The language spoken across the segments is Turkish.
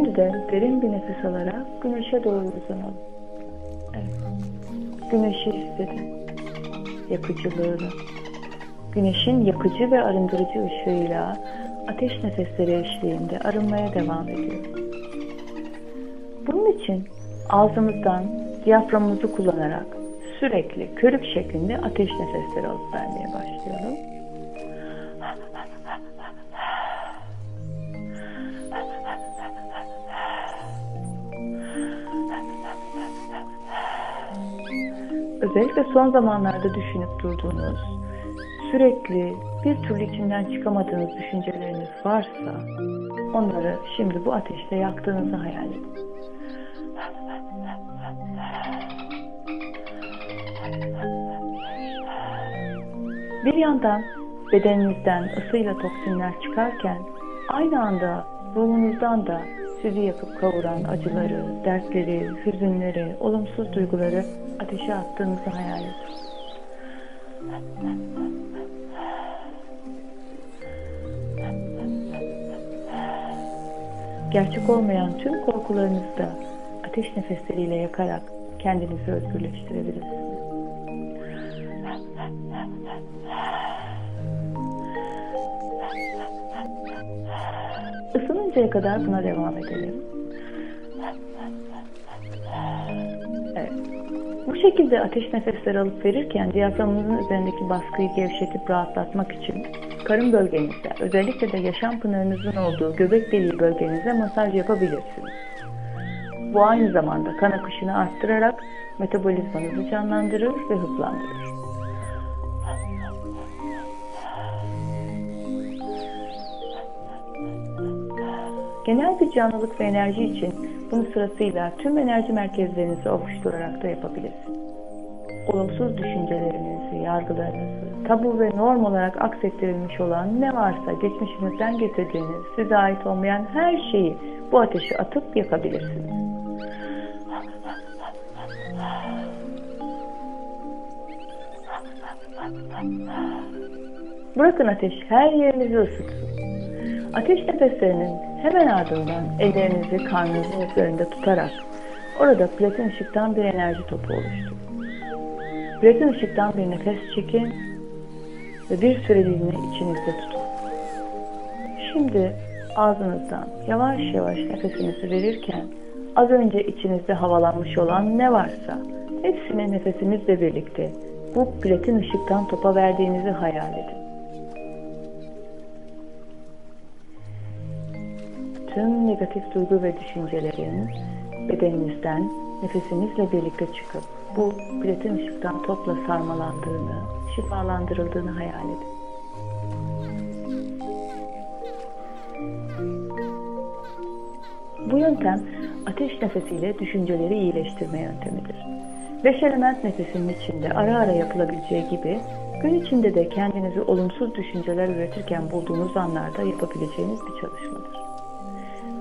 Şimdi de derin bir nefes alarak güneşe doğru uzanalım. Evet. Güneşi hissedin. Yakıcılığını. Güneşin yakıcı ve arındırıcı ışığıyla ateş nefesleri eşliğinde arınmaya devam ediyor. Bunun için ağzımızdan diyaframımızı kullanarak sürekli körük şeklinde ateş nefesleri alıp vermeye başlayalım. Özellikle son zamanlarda düşünüp durduğunuz, sürekli bir türlü içinden çıkamadığınız düşünceleriniz varsa, onları şimdi bu ateşte yaktığınızı hayal edin. Bir yandan bedeninizden ısıyla toksinler çıkarken, aynı anda ruhunuzdan da sizi yakıp kavuran acıları, dertleri, hüzünleri, olumsuz duyguları ateşe attığınızı hayal edin. Gerçek olmayan tüm korkularınızı da ateş nefesleriyle yakarak kendinizi özgürleştirebilirsiniz. Isınıncaya kadar buna devam edelim. Evet. Bu şekilde ateş nefesleri alıp verirken diyaframınızın üzerindeki baskıyı gevşetip rahatlatmak için karın bölgenize, özellikle de yaşam pınarınızın olduğu göbek deliği bölgenize masaj yapabilirsiniz. Bu aynı zamanda kan akışını arttırarak metabolizmanızı canlandırır ve hızlandırır. Genel bir canlılık ve enerji için bunu sırasıyla tüm enerji merkezlerinizi ovuşturarak da yapabilirsiniz. Olumsuz düşüncelerinizi, yargılarınızı, tabu ve norm olarak aksettirilmiş olan ne varsa geçmişinizden getirdiğiniz, size ait olmayan her şeyi bu ateşe atıp yakabilirsiniz. Bırakın ateş her yerinizi ısıtsın. Ateş nefeslerinin hemen ardından ellerinizi karnınızın üzerinde tutarak orada platin ışıktan bir enerji topu oluşturun. Platin ışıktan bir nefes çekin ve bir süreliğine içinizde tutun. Şimdi ağzınızdan yavaş yavaş nefesinizi verirken az önce içinizde havalanmış olan ne varsa hepsini nefesinizle birlikte bu platin ışıktan topa verdiğinizi hayal edin. Tüm negatif duygu ve düşüncelerin bedeninizden nefesinizle birlikte çıkıp bu platin ışıktan topla sarmalandığını, şifalandırıldığını hayal edin. Bu yöntem ateş nefesiyle düşünceleri iyileştirme yöntemidir. 5 element nefesinin içinde ara ara yapılabileceği gibi gün içinde de kendinizi olumsuz düşünceler üretirken bulduğunuz anlarda yapabileceğiniz bir çalışmadır.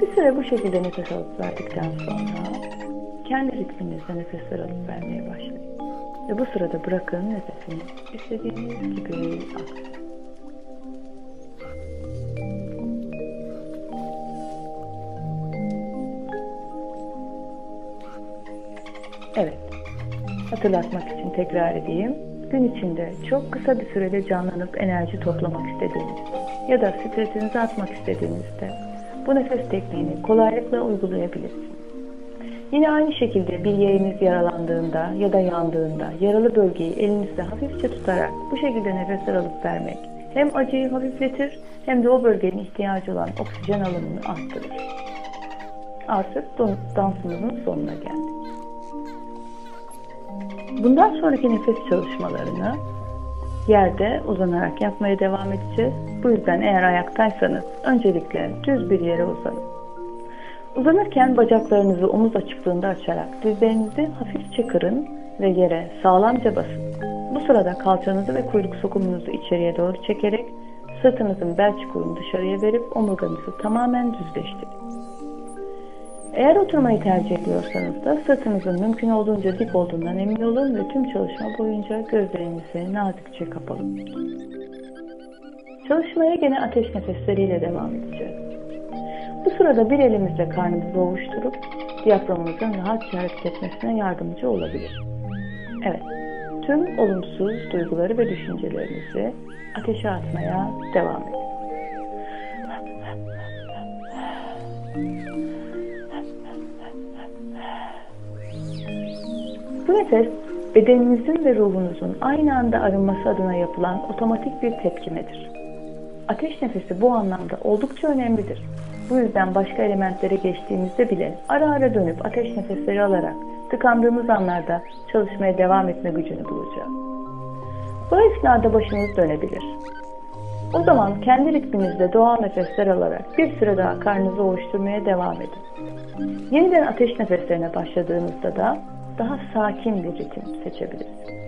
Bir süre bu şekilde nefes alıp verdikten sonra kendi ritminizde nefesler alıp vermeye başlayın. Ve bu sırada bırakın nefesiniz istediğiniz gibi aksın. Evet, hatırlatmak için tekrar edeyim. Gün içinde çok kısa bir sürede canlanıp enerji toplamak istediğinizde ya da stresinizi atmak istediğinizde bu nefes tekniğini kolaylıkla uygulayabilirsiniz. Yine aynı şekilde bir yeriniz yaralandığında ya da yandığında yaralı bölgeyi elinizde hafifçe tutarak bu şekilde nefesler alıp vermek hem acıyı hafifletir hem de o bölgenin ihtiyacı olan oksijen alımını arttırır. Artık dansımızın sonuna geldik. Bundan sonraki nefes çalışmalarını yerde uzanarak yapmaya devam edeceğiz. Bu yüzden eğer ayaktaysanız öncelikle düz bir yere uzanın. Uzanırken bacaklarınızı omuz açıklığında açarak dizlerinizi hafifçe kırın ve yere sağlamca basın. Bu sırada kalçanızı ve kuyruk sokumunuzu içeriye doğru çekerek sırtınızın bel çukurunu dışarıya verip omurganızı tamamen düzleştirin. Eğer oturmayı tercih ediyorsanız da sırtınızın mümkün olduğunca dik olduğundan emin olun ve tüm çalışma boyunca gözlerinizi nazikçe kapalı tutun. Çalışmaya gene ateş nefesleriyle devam edeceğiz. Bu sırada bir elimizle karnımızı ovuşturup diyaframımızın rahatça hareket etmesine yardımcı olabilir. Evet, tüm olumsuz duyguları ve düşüncelerinizi ateşe atmaya devam edin. Bu nefes, bedeninizin ve ruhunuzun aynı anda arınması adına yapılan otomatik bir tepkimedir. Ateş nefesi bu anlamda oldukça önemlidir. Bu yüzden başka elementlere geçtiğimizde bile ara ara dönüp ateş nefesleri alarak tıkandığımız anlarda çalışmaya devam etme gücünü bulacağız. Bu esnada başınız dönebilir. O zaman kendi ritminizde doğal nefesler alarak bir süre daha karnınızı ovuşturmaya devam edin. Yeniden ateş nefeslerine başladığınızda da daha sakin bir ritim seçebilirsiniz.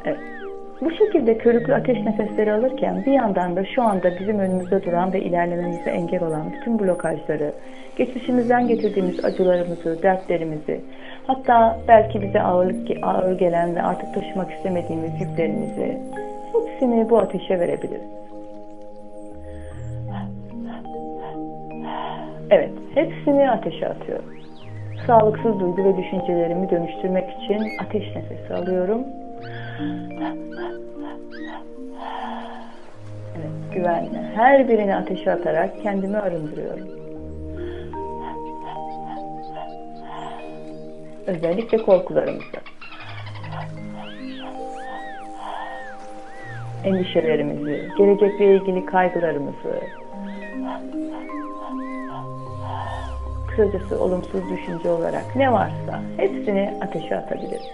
Evet. Bu şekilde körüklü ateş nefesleri alırken bir yandan da şu anda bizim önümüzde duran ve ilerlememize engel olan bütün blokajları, geçmişimizden getirdiğimiz acılarımızı, dertlerimizi, hatta belki bize ağır gelen ve artık taşımak istemediğimiz yüklerimizi, hepsini bu ateşe verebiliriz. Evet, hepsini ateşe atıyorum. Sağlıksız duygu ve düşüncelerimi dönüştürmek için ateş nefesi alıyorum. Evet, güvenle her birini ateşe atarak kendimi arındırıyorum. Özellikle korkularımızı, endişelerimizi, gelecekle ilgili kaygılarımızı, kısacası olumsuz düşünce olarak ne varsa hepsini ateşe atabiliriz.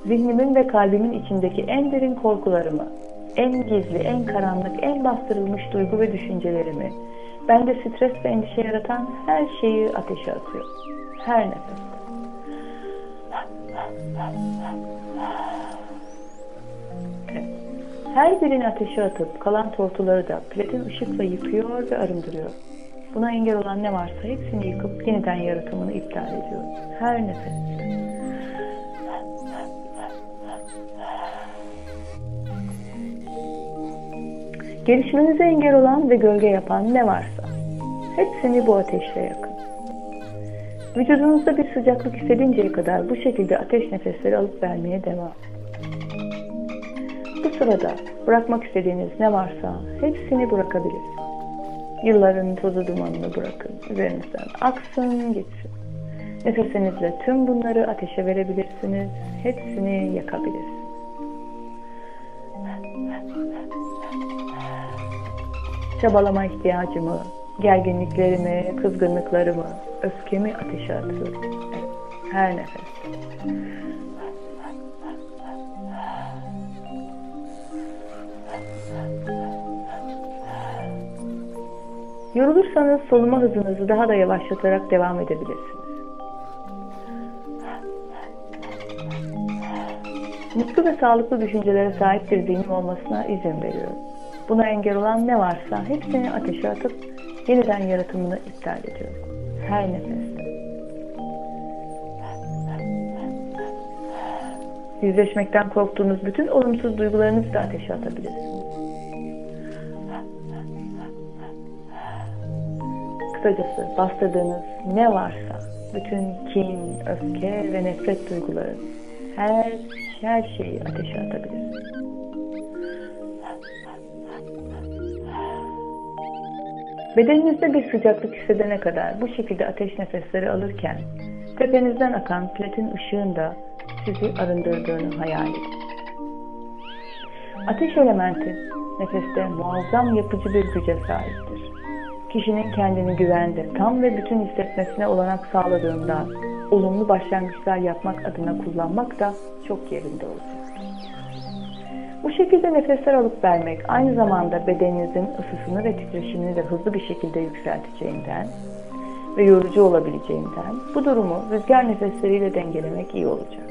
Zihnimin ve kalbimin içindeki en derin korkularımı, en gizli, en karanlık, en bastırılmış duygu ve düşüncelerimi, bende stres ve endişe yaratan her şeyi ateşe atıyorum. Her nefeste. Evet. Her birini ateşe atıp kalan tortuları da platin ışıkla yıkıyor ve arındırıyor. Buna engel olan ne varsa hepsini yıkıp yeniden yaratımını iptal ediyor. Her nefeste. Gelişmenize engel olan ve gölge yapan ne varsa hepsini bu ateşle yakın. Vücudunuzda bir sıcaklık hissedinceye kadar bu şekilde ateş nefesleri alıp vermeye devam. Bu sırada bırakmak istediğiniz ne varsa hepsini bırakabilirsiniz. Yılların tozu dumanını bırakın. Üzerinizden aksın gitsin. Nefesinizle tüm bunları ateşe verebilirsiniz. Hepsini yakabilirsiniz. Çabalama ihtiyacımı, gerginliklerimi, kızgınlıklarımı, öfkemi ateşe atıyorum. Evet, her nefeste. Yorulursanız soluma hızınızı daha da yavaşlatarak devam edebilirsiniz. Mutlu ve sağlıklı düşüncelere sahip bir zihnim olmasına izin veriyorum. Buna engel olan ne varsa hepsini ateşe atıp yeniden yaratımını iptal ediyorum. Her nefeste. Yüzleşmekten korktuğunuz bütün olumsuz duygularınızı da ateşe atabilirsiniz. Kısacası bastırdığınız ne varsa bütün kin, öfke ve nefret duyguları her şeyi ateşe atabilirsiniz. Bedeninizde bir sıcaklık hissedene kadar bu şekilde ateş nefesleri alırken tepenizden akan platin ışığın da sizi arındırdığını hayal edin. Ateş elementi nefeste muazzam yapıcı bir güce sahiptir. Kişinin kendini güvende, tam ve bütün hissetmesine olanak sağladığından olumlu başlangıçlar yapmak adına kullanmak da çok yerinde olacak. Bu şekilde nefesler alıp vermek aynı zamanda bedeninizin ısısını ve titreşimini de hızlı bir şekilde yükselteceğinden ve yorucu olabileceğinden bu durumu rüzgar nefesleriyle dengelemek iyi olacak.